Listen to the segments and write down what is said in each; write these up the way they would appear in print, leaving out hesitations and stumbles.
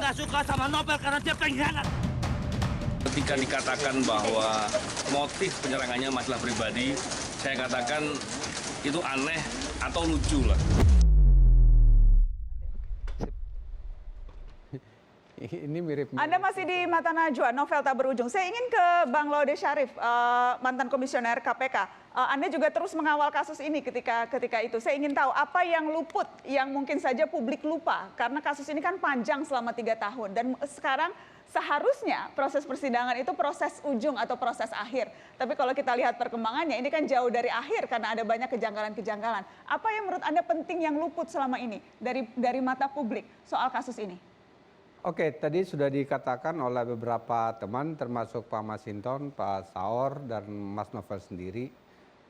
nggak suka sama Novel karena dia pengkhianat. Ketika dikatakan bahwa motif penyerangannya masalah pribadi, saya katakan itu aneh atau lucu lah. Ini mirip. Anda masih di Mata Najwa, Novel tak berujung. Saya ingin ke Bang Laude Syarif, mantan komisioner KPK. Anda juga terus mengawal kasus ini ketika itu. Saya ingin tahu apa yang luput, yang mungkin saja publik lupa. Karena kasus ini kan panjang selama 3 tahun. Dan sekarang seharusnya proses persidangan itu proses ujung atau proses akhir. Tapi kalau kita lihat perkembangannya, ini kan jauh dari akhir karena ada banyak kejanggalan-kejanggalan. Apa yang menurut Anda penting yang luput selama ini dari mata publik soal kasus ini? Oke, tadi sudah dikatakan oleh beberapa teman, termasuk Pak Masinton, Pak Saur, dan Mas Novel sendiri.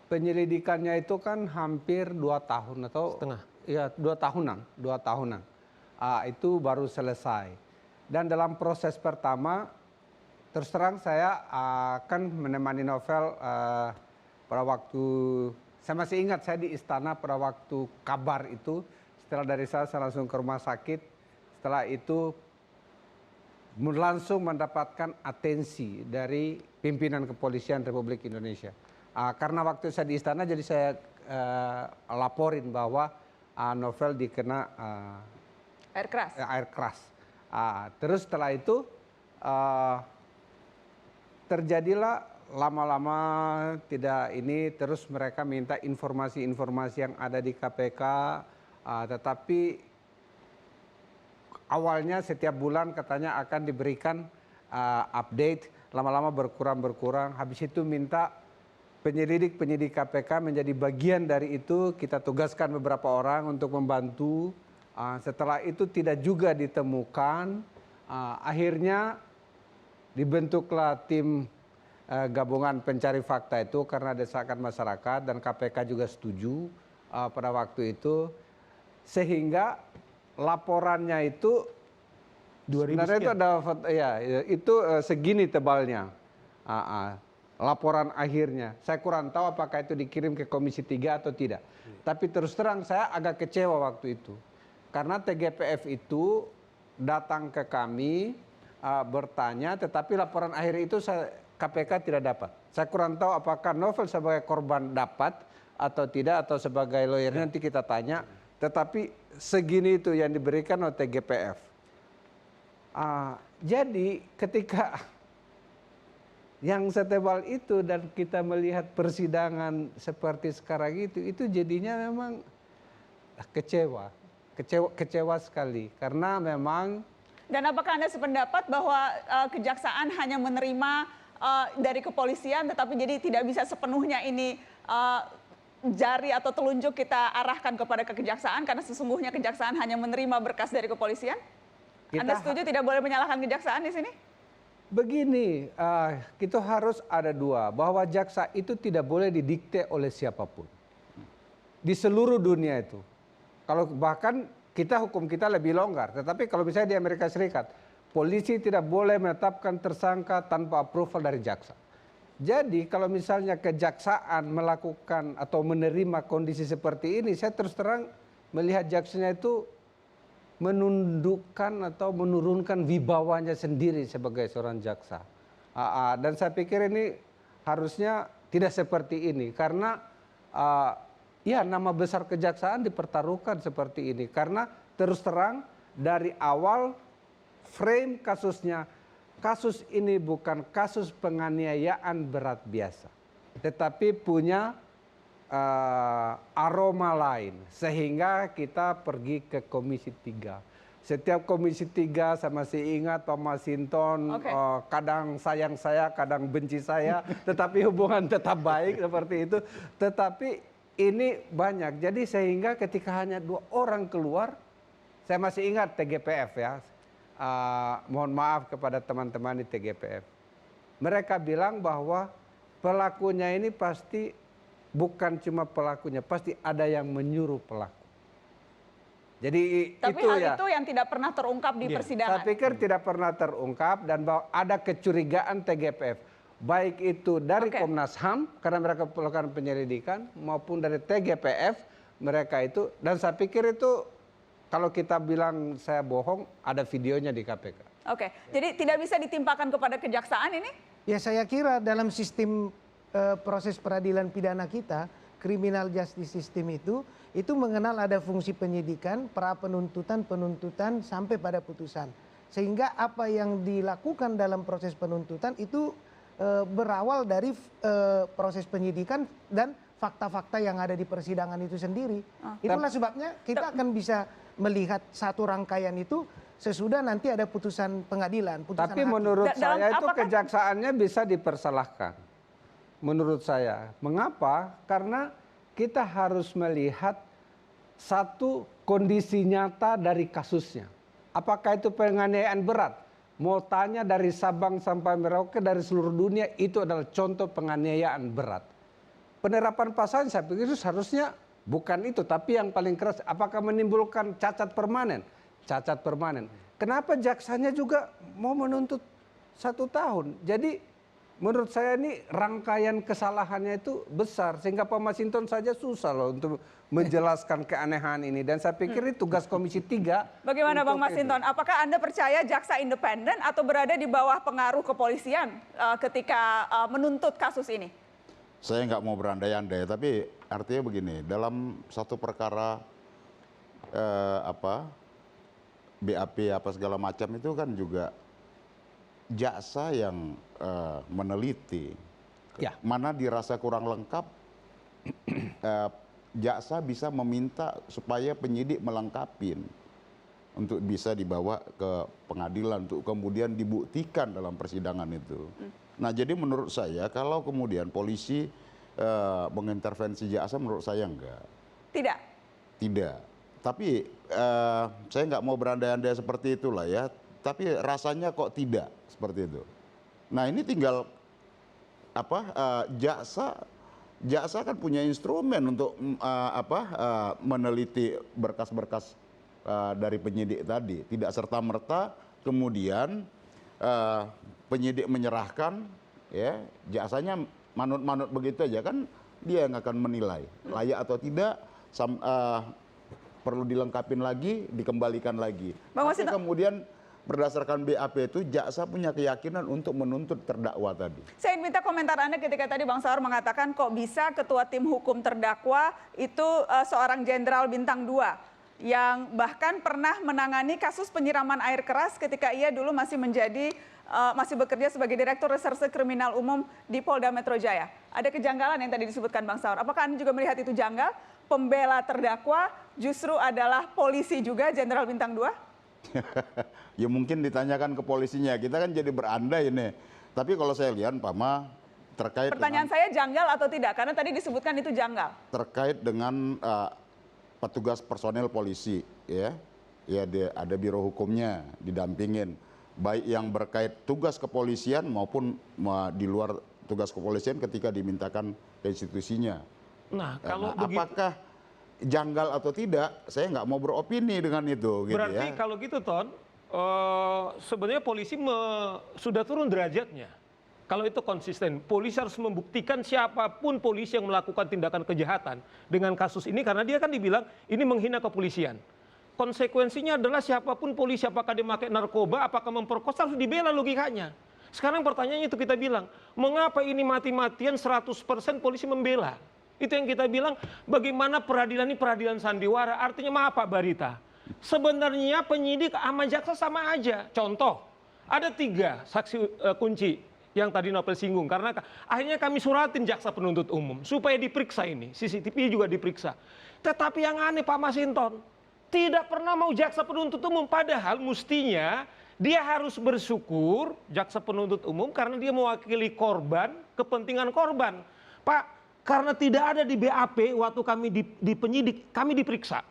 Penyelidikannya itu kan hampir 2 tahun atau setengah. Ya, 2 tahunan, 2 tahunan. Itu baru selesai. Dan dalam proses pertama, terus terang saya akan menemani Novel pada waktu, saya masih ingat saya di istana pada waktu kabar itu. Setelah dari saya langsung ke rumah sakit. Setelah itu langsung mendapatkan atensi dari pimpinan kepolisian Republik Indonesia. Karena waktu saya di istana, jadi saya laporin bahwa Novel dikena Air keras. Air keras. Terus setelah itu terjadilah lama-lama tidak ini, terus mereka minta informasi-informasi yang ada di KPK, tetapi awalnya setiap bulan katanya akan diberikan update, lama-lama berkurang. Habis itu minta penyelidik KPK menjadi bagian dari itu, kita tugaskan beberapa orang untuk membantu. Setelah itu tidak juga ditemukan, akhirnya dibentuklah tim gabungan pencari fakta itu karena desakan masyarakat dan KPK juga setuju pada waktu itu, sehingga laporannya itu sebenarnya itu ada ya itu segini tebalnya laporan akhirnya. Saya kurang tahu apakah itu dikirim ke Komisi 3 atau tidak. Tapi terus terang saya agak kecewa waktu itu karena TGPF itu datang ke kami bertanya, tetapi laporan akhir itu KPK tidak dapat. Saya kurang tahu apakah Novel sebagai korban dapat atau tidak, atau sebagai lawyer nanti kita tanya. Tetapi segini itu yang diberikan oleh TGPF. Jadi ketika yang setebal itu dan kita melihat persidangan seperti sekarang itu jadinya memang kecewa sekali. Karena memang. Dan apakah Anda sependapat bahwa kejaksaan hanya menerima dari kepolisian, tetapi jadi tidak bisa sepenuhnya ini jari atau telunjuk kita arahkan kepada kejaksaan karena sesungguhnya kejaksaan hanya menerima berkas dari kepolisian? Anda setuju tidak boleh menyalahkan kejaksaan di sini? Begini, kita harus ada dua, bahwa jaksa itu tidak boleh didikte oleh siapapun di seluruh dunia itu. Kalau bahkan hukum kita lebih longgar, tetapi kalau misalnya di Amerika Serikat, polisi tidak boleh menetapkan tersangka tanpa approval dari jaksa. Jadi kalau misalnya kejaksaan melakukan atau menerima kondisi seperti ini, saya terus terang melihat jaksanya itu menundukkan atau menurunkan wibawanya sendiri sebagai seorang jaksa. Dan saya pikir ini harusnya tidak seperti ini karena ya nama besar kejaksaan dipertaruhkan seperti ini. Karena terus terang dari awal frame kasusnya, kasus ini bukan kasus penganiayaan berat biasa, tetapi punya aroma lain, sehingga kita pergi ke Komisi 3. Setiap Komisi 3 saya masih ingat Pak Masinton, kadang sayang saya, kadang benci saya, tetapi hubungan tetap baik seperti itu. Tetapi ini banyak, jadi sehingga ketika hanya 2 orang keluar, saya masih ingat TGPF ya. Mohon maaf kepada teman-teman di TGPF. Mereka bilang bahwa pelakunya ini pasti bukan cuma pelakunya, pasti ada yang menyuruh pelaku. Jadi tapi itu hal itu yang tidak pernah terungkap di persidangan. Saya pikir tidak pernah terungkap dan bahwa ada kecurigaan TGPF. Baik itu dari Komnas HAM karena mereka melakukan penyelidikan maupun dari TGPF mereka itu, dan saya pikir itu Kalau kita bilang saya bohong, ada videonya di KPK. Oke, jadi tidak bisa ditimpakan kepada kejaksaan ini? Ya saya kira dalam sistem proses peradilan pidana kita, criminal justice system itu mengenal ada fungsi penyidikan, pra penuntutan, penuntutan sampai pada putusan. Sehingga apa yang dilakukan dalam proses penuntutan itu berawal dari proses penyidikan dan fakta-fakta yang ada di persidangan itu sendiri. Itulah sebabnya kita akan bisa melihat satu rangkaian itu sesudah nanti ada putusan pengadilan. Putusan Tapi hakim. menurut saya itu apakah kejaksaannya bisa dipersalahkan. Menurut saya. Mengapa? Karena kita harus melihat satu kondisi nyata dari kasusnya. Apakah itu penganiayaan berat? Mau tanya dari Sabang sampai Merauke dari seluruh dunia itu adalah contoh penganiayaan berat. Penerapan pasal saya pikir itu seharusnya bukan itu, tapi yang paling keras apakah menimbulkan cacat permanen? Cacat permanen. Kenapa jaksanya juga mau menuntut 1 tahun? Jadi menurut saya ini rangkaian kesalahannya itu besar sehingga Pak Masinton saja susah loh untuk menjelaskan keanehan ini dan saya pikir itu tugas Komisi 3. Bagaimana Bang Masinton? Apakah Anda percaya jaksa independen atau berada di bawah pengaruh kepolisian ketika menuntut kasus ini? Saya nggak mau berandai-andai, tapi artinya begini, dalam satu perkara BAP apa segala macam itu kan juga jaksa yang meneliti. Ya. Mana dirasa kurang lengkap, jaksa bisa meminta supaya penyidik melengkapin untuk bisa dibawa ke pengadilan untuk kemudian dibuktikan dalam persidangan itu. Nah, jadi menurut saya kalau kemudian polisi mengintervensi jaksa, menurut saya enggak. Tidak. Tidak. Tapi saya nggak mau berandai-andai seperti itulah ya. Tapi rasanya kok tidak seperti itu. Nah, ini tinggal jaksa kan punya instrumen untuk meneliti berkas-berkas dari penyidik tadi. Tidak serta-merta kemudian penyidik menyerahkan, ya jaksanya manut-manut begitu aja, kan dia yang akan menilai layak atau tidak, perlu dilengkapin lagi, dikembalikan lagi. Tapi kemudian berdasarkan BAP itu jaksa punya keyakinan untuk menuntut terdakwa tadi. Saya ingin minta komentar Anda ketika tadi Bang Saur mengatakan kok bisa ketua tim hukum terdakwa itu seorang jenderal bintang 2 yang bahkan pernah menangani kasus penyiraman air keras ketika ia dulu masih bekerja sebagai Direktur Reserse Kriminal Umum di Polda Metro Jaya. Ada kejanggalan yang tadi disebutkan Bang Saur. Apakah Anda juga melihat itu janggal? Pembela terdakwa justru adalah polisi juga, Jenderal Bintang 2? Ya mungkin ditanyakan ke polisinya, kita kan jadi berandai ini. Tapi kalau saya lihat Pama terkait Pertanyaan saya janggal atau tidak? Karena tadi disebutkan itu janggal. Terkait dengan petugas personel polisi, ya ada biro hukumnya didampingin, baik yang berkait tugas kepolisian maupun di luar tugas kepolisian ketika dimintakan ke institusinya. Nah, kalau apakah janggal atau tidak, saya nggak mau beropini dengan itu. Berarti gitu ya. kalau gitu Ton, sebenarnya polisi sudah turun derajatnya. Kalau itu konsisten, polisi harus membuktikan siapapun polisi yang melakukan tindakan kejahatan dengan kasus ini, karena dia kan dibilang ini menghina kepolisian. Konsekuensinya adalah siapapun polisi, apakah dia memakai narkoba, apakah memperkosa, harus dibela logikanya. Sekarang pertanyaannya itu kita bilang, mengapa ini mati-matian 100% polisi membela? Itu yang kita bilang, bagaimana peradilan ini peradilan sandiwara, artinya apa Barita? Sebenarnya penyidik sama jaksa sama aja. Contoh, ada 3 saksi kunci yang tadi Novel singgung, karena akhirnya kami suratin jaksa penuntut umum supaya diperiksa ini, CCTV juga diperiksa. Tetapi yang aneh Pak Masinton, tidak pernah mau jaksa penuntut umum, padahal mestinya dia harus bersyukur jaksa penuntut umum karena dia mewakili korban, kepentingan korban. Pak, karena tidak ada di BAP waktu kami di penyidik, kami diperiksa.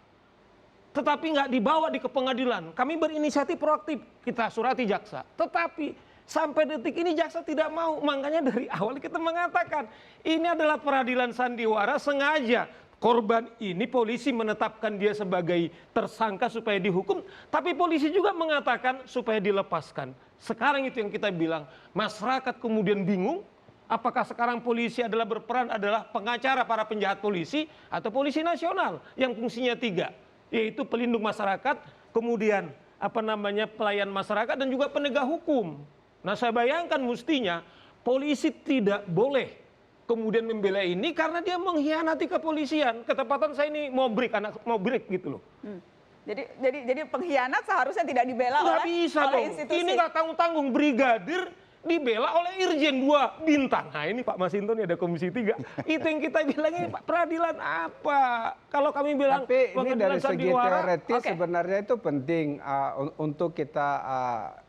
Tetapi nggak dibawa di ke pengadilan. Kami berinisiatif proaktif, kita surati jaksa. Tetapi sampai detik ini jaksa tidak mau. Makanya dari awal kita mengatakan ini adalah peradilan sandiwara, sengaja korban ini polisi menetapkan dia sebagai tersangka supaya dihukum, tapi polisi juga mengatakan supaya dilepaskan. Sekarang itu yang kita bilang, masyarakat kemudian bingung, apakah sekarang polisi adalah berperan adalah pengacara para penjahat polisi atau polisi nasional yang fungsinya 3. yaitu pelindung masyarakat, kemudian pelayan masyarakat dan juga penegak hukum. Nah, saya bayangkan mestinya polisi tidak boleh kemudian membela ini karena dia mengkhianati kepolisian. Ketepatan saya ini mau break gitu loh. Jadi pengkhianat seharusnya tidak dibela Nggak oleh bisa oleh dong. institusi. Ini nggak tanggung-tanggung, brigadir dibela oleh Irjen 2 bintang. Nah ini Pak Masinton ada Komisi 3. Itu yang kita bilang ini Pak, peradilan apa? Kalau kami bilang Tapi ini dari pengadilan segi sandiwara, teoritis oke. sebenarnya itu penting untuk kita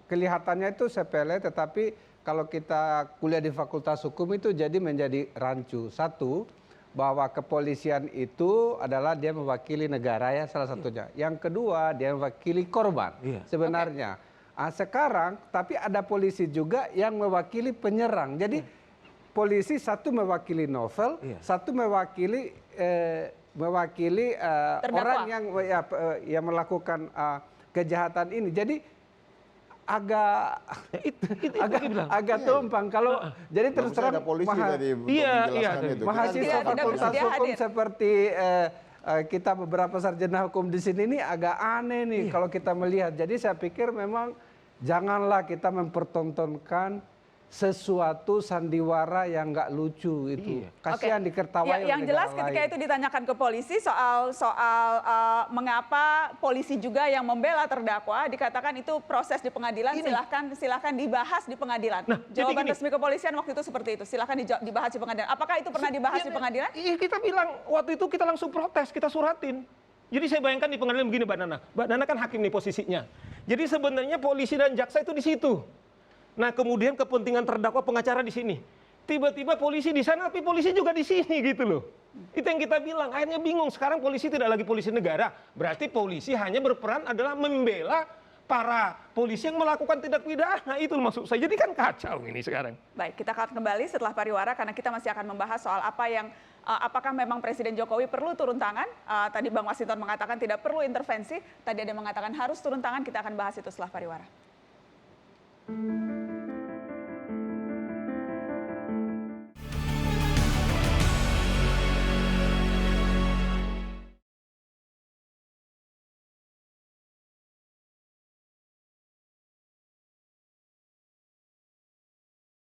kelihatannya itu sepele, tetapi kalau kita kuliah di Fakultas Hukum itu menjadi rancu. Satu, bahwa kepolisian itu adalah dia mewakili negara ya salah satunya. Yang kedua, dia mewakili korban sebenarnya. Sekarang, tapi ada polisi juga yang mewakili penyerang. Jadi polisi satu mewakili novel, satu mewakili orang yang melakukan kejahatan ini. Jadi agak tumpang kalau jadi terus terang ada polisi tadi untuk menjelaskan itu. mahasiswa Tidak Fakultas bersedia Hukum hadir. seperti kita beberapa sarjana hukum di sini ini agak aneh nih kalau kita melihat. Jadi saya pikir memang janganlah kita mempertontonkan sesuatu sandiwara yang nggak lucu itu. Kasihan diketawain oleh Yang jelas negara ketika lain. itu ditanyakan ke polisi soal mengapa polisi juga yang membela terdakwa, dikatakan itu proses di pengadilan, silahkan dibahas di pengadilan. Nah, jadi Jawaban gini. resmi kepolisian waktu itu seperti itu, silahkan dibahas di pengadilan. Apakah itu pernah dibahas di pengadilan? Iya, kita bilang waktu itu kita langsung protes, kita suratin. Jadi saya bayangkan di pengadilan begini Mbak Nana. Mbak Nana kan hakim nih posisinya. Jadi sebenarnya polisi dan jaksa itu di situ. Nah kemudian kepentingan terdakwa pengacara di sini. Tiba-tiba polisi di sana, tapi polisi juga di sini gitu loh. Itu yang kita bilang. Akhirnya bingung. Sekarang polisi tidak lagi polisi negara. Berarti polisi hanya berperan adalah membela para polisi yang melakukan tindak pidana. Itu maksud saya. Jadi kan kacau ini sekarang. Baik, kita akan kembali setelah pariwara karena kita masih akan membahas soal apakah memang Presiden Jokowi perlu turun tangan. Tadi Bang Masinton mengatakan tidak perlu intervensi. Tadi ada yang mengatakan harus turun tangan. Kita akan bahas itu setelah pariwara.